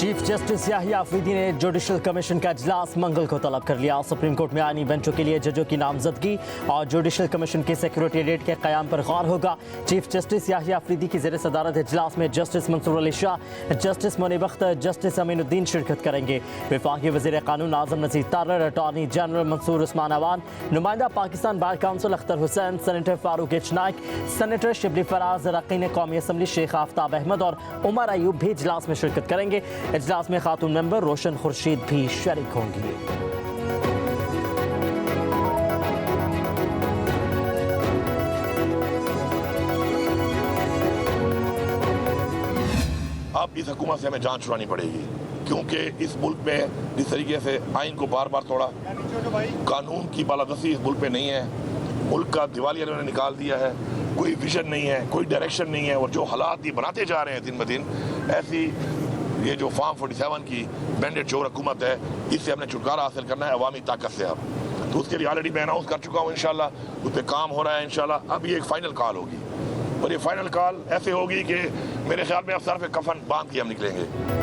Chief justice Yahya Afridi ने judicial commission का इजलास मंगल को तलब कर लिया। सुप्रीम कोर्ट में आईनी बेंचों के लिए जजों की नामजदगी और जुडिशल कमीशन के सेक्रेटेरिएट के क़याम पर गौर होगा। चीफ जस्टिस याहिया अफरीदी की ज़ेर सदारत इजलास में justice Mansoor Ali Shah, justice Munib Akhtar, justice Aminuddin शिरकत करेंगे। वफाकी वज़ीर क़ानून आज़म नज़ीर तारर, अटॉर्नी जनरल मंसूर उस्मान अवान, नुमाइंदा Pakistan bar council Akhtar Hussain, senator Farooq H Naik, senator Shibli Faraz, रकीन कौमी असम्बली शेख आफ्ताब अहमद और उमर अयूब भी इजलास में शिरकत करेंगे। इजलास में खातून मेंबर रोशन खुर्शीद भी शरीक होंगी। अब इस हुकूमत से हमें जान छुड़ानी पड़ेगी, क्योंकि इस मुल्क में जिस तरीके से आइन को बार बार तोड़ा, कानून की बालादस्ती इस मुल्क में नहीं है, मुल्क का दिवालिया उन्होंने निकाल दिया है, कोई विजन नहीं है, कोई डायरेक्शन नहीं है, और जो हालात ये बनाते जा रहे हैं दिन ब दिन, ऐसी ये जो फार्म 47 की बैंडेड चोर हुकूमत है, इससे हमने छुटकारा हासिल करना है अवामी ताकत से। अब तो उसके लिए ऑलरेडी मैं अनाउंस कर चुका हूँ, इंशाल्लाह उस पर काम हो रहा है इंशाल्लाह। अब ये एक फाइनल कॉल होगी, और ये फाइनल कॉल ऐसे होगी कि मेरे ख्याल में अब सर पे कफन बांध के हम निकलेंगे।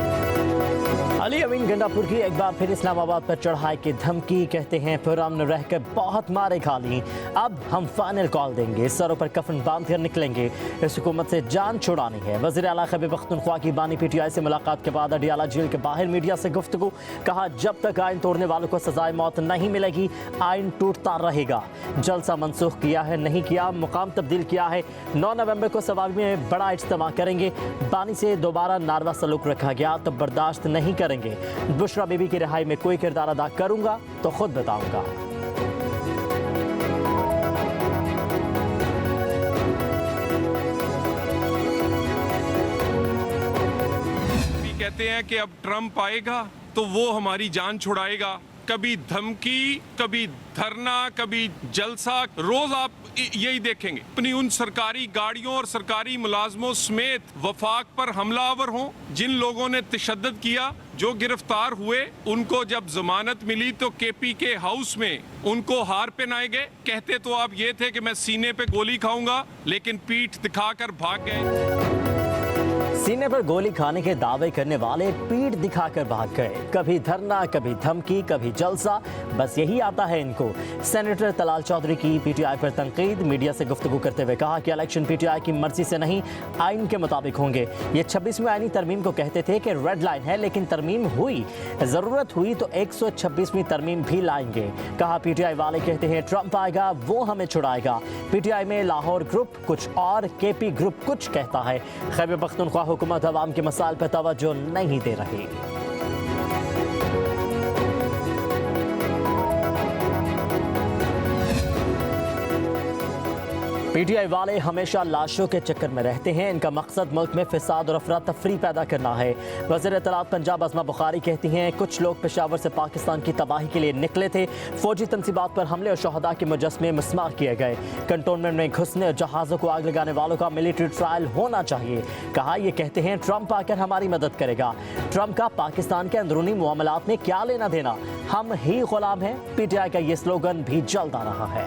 अली अमीन गंडापुर की एक बार फिर इस्लामाबाद पर चढ़ाई की धमकी, कहते हैं पुरअमन रहकर बहुत मारे खा ली, अब हम फाइनल कॉल देंगे, सरों पर कफन बांध कर निकलेंगे, इस हुकूमत से जान छुड़ानी है। वज़ीर आला खैबर पख्तूनख्वा की बानी PTI से मुलाकात के बाद अडियाला जेल के बाहर मीडिया से गुफ्तगू, कहा जब तक आइन तोड़ने वालों को सजाए मौत नहीं मिलेगी आइन टूटता रहेगा। जलसा मनसूख किया है नहीं किया, मुकाम तब्दील किया है, 9 नवंबर को सवाबी में बड़ा इज्तिमा करेंगे, बानी से दोबारा नारवा सलूक रखा गया तो बर्दाश्त नहीं करेंगे, बुशरा बीबी की रिहाई में कोई किरदार अदा करूंगा तो खुद बताऊंगा। कहते हैं कि अब ट्रंप आएगा तो वो हमारी जान छुड़ाएगा। कभी धमकी, कभी धरना, कभी जलसा, रोज आप यही देखेंगे। अपनी उन सरकारी गाड़ियों और सरकारी मुलाजमों समेत वफाक पर हमलावर हों, जिन लोगों ने तशद्दुद किया, जो गिरफ्तार हुए, उनको जब जमानत मिली तो KP के हाउस में उनको हार पहनाए गए। कहते तो आप ये थे कि मैं सीने पे गोली खाऊंगा, लेकिन पीठ दिखाकर भाग गए। सीने पर गोली खाने के दावे करने वाले पीठ दिखाकर भाग गए, कभी धरना, कभी धमकी, कभी जलसा, बस यही आता है इनको। सेनेटर तलाल चौधरी की PTI पर तनकीद, मीडिया से गुफ्तगू करते हुए कहा कि इलेक्शन PTI की मर्जी से नहीं आइन के मुताबिक होंगे। ये 26वीं आइनी तरमीम को कहते थे कि रेड लाइन है, लेकिन तरमीम हुई, ज़रूरत हुई तो 126वीं तरमीम भी लाएंगे। कहा PTI वाले कहते हैं ट्रंप आएगा वो हमें छुड़ाएगा। PTI में लाहौर ग्रुप कुछ और KP ग्रुप कुछ कहता है। खैबर पख्तूनख्वा हुकूमत अवाम के मसाइल पर तवज्जो नहीं दे रही। PTI वाले हमेशा लाशों के चक्कर में रहते हैं, इनका मकसद मुल्क में फिसाद और अफरा तफरी पैदा करना है। वज़ीर इत्तलात पंजाब अज़मा बुखारी कहती हैं कुछ लोग पेशावर से पाकिस्तान की तबाही के लिए निकले थे, फौजी तनसीबात पर हमले और शहदा के मुजस्मे मस्मार किए गए, कंटोनमेंट में घुसने और जहाज़ों को आग लगाने वालों का मिलिट्री ट्रायल होना चाहिए। कहा ये कहते हैं ट्रंप आकर हमारी मदद करेगा। ट्रंप का पाकिस्तान के अंदरूनी मामलात में क्या लेना देना, हम ही गुलाम हैं। PTI का ये स्लोगन भी जल्द आ रहा है।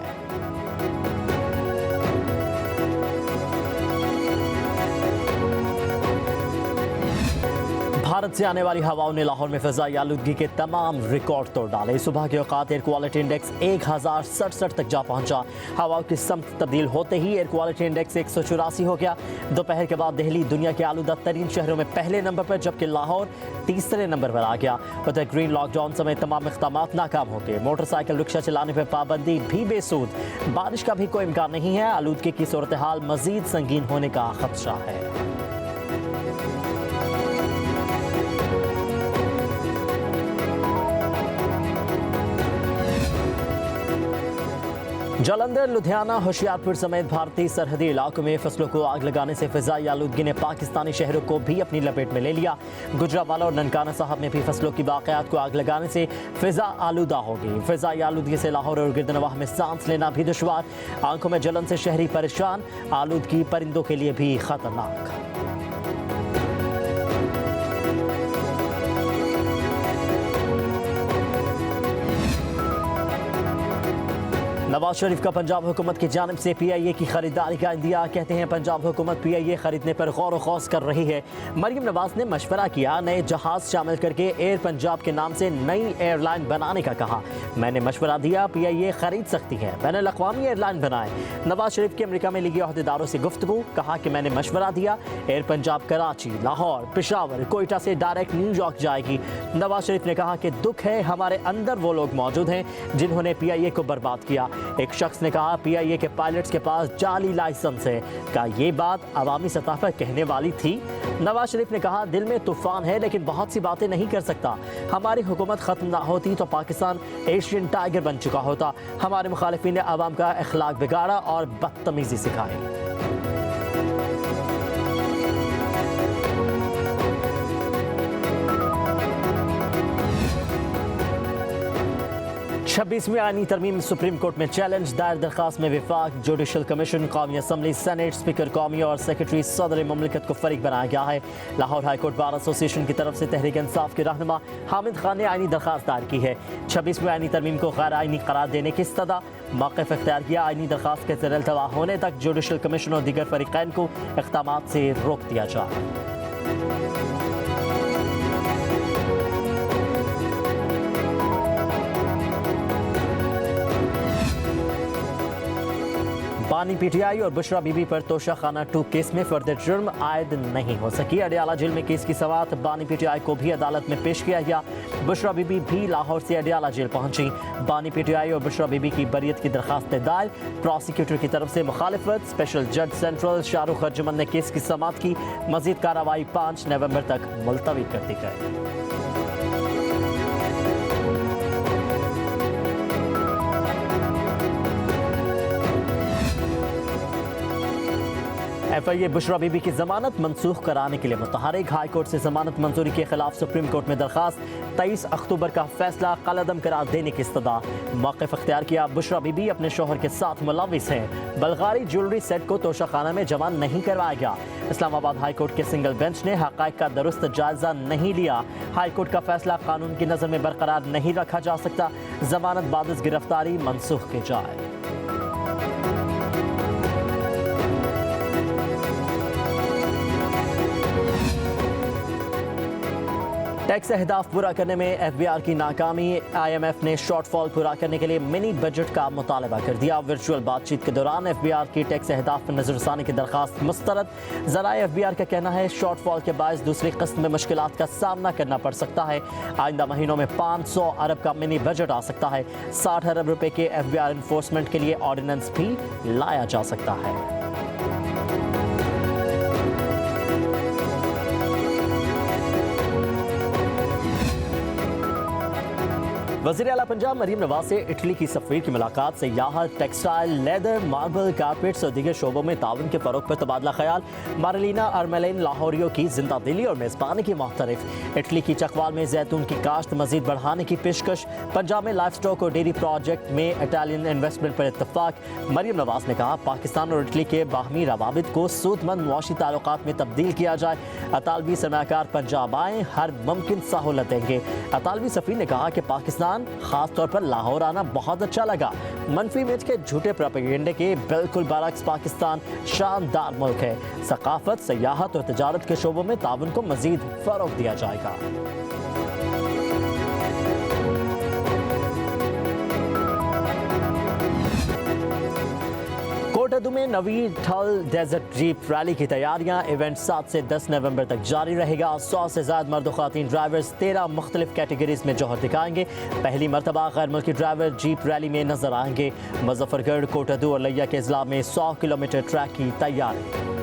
भारत से आने वाली हवाओं ने लाहौर में फ़िज़ाई आलूदगी के तमाम रिकॉर्ड तोड़ डाले। सुबह के औकात एयर क्वालिटी इंडेक्स 1067 तक जा पहुंचा। हवाओं की समत तब्दील होते ही एयर क्वालिटी इंडेक्स 184 हो गया। दोपहर के बाद दिल्ली दुनिया के आलूदा तरीन शहरों में पहले नंबर पर, जबकि लाहौर तीसरे नंबर पर आ गया। उधर ग्रीन लॉकडाउन समेत तमाम इक़दामात नाकाम हो गए। मोटरसाइकिल रिक्शा चलाने पर पाबंदी भी बेसूद। बारिश का भी कोई इम्कान नहीं है। आलूदगी की सूरत हाल मजीद संगीन होने का खदशा है। जालंधर, लुधियाना, होशियारपुर समेत भारतीय सरहदी इलाकों में फसलों को आग लगाने से फ़िज़ाई आलूदगी ने पाकिस्तानी शहरों को भी अपनी लपेट में ले लिया। गुजरावाला और ननकाना साहब में भी फसलों की बाक़ियात को आग लगाने से फ़िज़ा आलूदा हो गई। फ़िज़ाई आलूदगी से लाहौर और गिरदनवाह में सांस लेना भी दुश्वार, आंखों में जलन से शहरी परेशान, आलूदगी परिंदों के लिए भी ख़तरनाक। नवाज शरीफ का पंजाब हुकूमत की जानिब से PIA की खरीदारी का इंदिया। कहते हैं पंजाब हुकूमत PIA खरीदने पर गौर व खौस कर रही है। मरियम नवाज ने मशवरा किया, नए जहाज शामिल करके एयर पंजाब के नाम से नई एयरलाइन बनाने का कहा। मैंने मशवरा दिया, PIA खरीद सकती है, बैनुल अक़वामी एयरलाइन बनाए। नवाज शरीफ के अमेरिका में लिगे अहदेदारों से गुफ्तगू, कहा कि मैंने मशवरा दिया, एयर पंजाब कराची, लाहौर, पेशावर, कोयटा से डायरेक्ट न्यूयॉर्क जाएगी। नवाज शरीफ ने कहा कि दुख है हमारे अंदर वो लोग मौजूद हैं जिन्होंने PIA को बर्बाद किया। एक शख्स ने कहा PIA के पायलट्स के पास जाली लाइसेंस है। क्या ये बात अवामी सतह पर कहने वाली थी? नवाज शरीफ ने कहा दिल में तूफान है लेकिन बहुत सी बातें नहीं कर सकता। हमारी हुकूमत खत्म ना होती तो पाकिस्तान एशियन टाइगर बन चुका होता। हमारे मुखालिफिन ने अवाम का अखलाक बिगाड़ा और बदतमीजी सिखाई। 26वीं आईनी तरमीम सुप्रीम कोर्ट में चैलेंज। दायर दरखास्त में विफाक, जुडिशल कमीशन, कौमी असम्बली, सेनेट, स्पीकर कौमी और सेक्रेटरी सदर ममलिकत को फरीक बनाया गया है। Lahore high court bar association की तरफ से तहरीक इंसाफ के रहनुमा हामिद खान ने आईनी दरखास्त दायर की है। 26वीं आईनी तरमीम को गैर आईनी करार देने की इस्तदा मौक़िफ़ इख्तियार किया। आईनी दरखास्त के ज़ेर अल्तवा होने तक जुडिशल कमीशन और दीगर फरीक़ैन को इक़दामात से रोक दिया जाए। बानी PTI और बुशरा बीबी पर तोशाखाना 2 केस में फर्द जुर्म आयद नहीं हो सकी। अडियाला जेल में केस की समाअत बानी PTI को भी अदालत में पेश किया गया। बुशरा बीबी भी लाहौर से अडियाला जेल पहुंची। बानी PTI और बुशरा बीबी की बरियत की दरखास्तें दायर, प्रोसिक्यूटर की तरफ से मुखालिफत। स्पेशल जज सेंट्रल शाहरुख अर्जुमन ने केस की समाअत की। मजीद कार्रवाई 5 नवंबर तक मुलतवी कर दी गई। FIA बुशरा बीबी की जमानत मनसूख कराने के लिए मुतहरिक। हाई कोर्ट से जमानत मंजूरी के खिलाफ सुप्रीम कोर्ट में दरखास्त। 23 अक्टूबर का फैसला कलअदम करार देने की इस्तदा। मौक़िफ़ इख्तियार किया, बुशरा बीबी अपने शोहर के साथ मुलविस हैं। बल्गारी ज्वेलरी सेट को तोशाखाना में जमा नहीं करवाया गया। इस्लामाबाद हाई कोर्ट के सिंगल बेंच ने हक़ाइक़ का दुरुस्त जायजा नहीं लिया। हाई कोर्ट का फैसला कानून की नज़र में बरकरार नहीं रखा जा सकता। जमानत बाद गिरफ्तारी मनसूख की जाए। टैक्स अहदाफ पूरा करने में FBR की नाकामी। IMF ने शॉर्टफॉल पूरा करने के लिए मिनी बजट का मुतालबा कर दिया। वर्चुअल बातचीत के दौरान FBR की टैक्स अहदाफ पर नजरसानी की दरखास्त मुस्तरद। ज़राए FBR का कहना है शॉर्टफॉल के बायस दूसरी किस्त में मुश्किलात का सामना करना पड़ सकता है। आइंदा महीनों में 500 अरब का मिनी बजट आ सकता है। 60 अरब रुपए के FBR इन्फोर्समेंट के लिए ऑर्डिनेंस भी लाया जा सकता है। वज़ीर आला पंजाब मरीम नवाज से इटली की सफ़ीर की मुलाकात। सयाहत, टेक्सटाइल, लेदर, मार्बल, कारपेट्स और दीगर शोबों में ताउन के फ़रोग़ पर तबादला ख्याल। मार्लिना अरमेलिन लाहौरियों की जिंदा दिली और मेज़बानी की मुख्तलिफ। इटली की चकवाल में जैतून की काश्त मज़ीद बढ़ाने की पेशकश। पंजाब में लाइफ स्टॉक और डेयरी प्रोजेक्ट में इटालियन इन्वेस्टमेंट पर इत्तफाक। मरीम नवाज ने कहा पाकिस्तान और इटली के बाहमी रवाबित को सूदमंद मुआशी ताल्लुकात में तब्दील किया जाए। अतालवी सरमायाकार पंजाब आएँ, हर मुमकिन सहूलत देंगे। अतालवी सफ़ीर ने कहा कि पाकिस्तान खास तौर पर लाहौर आना बहुत अच्छा लगा। मनफी इमेज के झूठे प्रोपेगेंडे के बिल्कुल बरअक्स पाकिस्तान शानदार मुल्क है। सकाफत, सयाहत और तजारत के शोबों में ताउन को मजीद फरोग दिया जाएगा। कोटदू में नवी ठल डेजर्ट जीप रैली की तैयारियां। इवेंट 7 से 10 नवंबर तक जारी रहेगा। 100 से ज़्यादा मर्द और ख़वातीन ड्राइवर्स 13 मुख्तलिफ कैटेगरीज में जौहर दिखाएंगे। पहली मरतबा गैर मुल्की ड्राइवर जीप रैली में नजर आएंगे। मुजफ्फरगढ़, कोटदू और लिया के अजला में 100 किलोमीटर ट्रैक की तैयारी।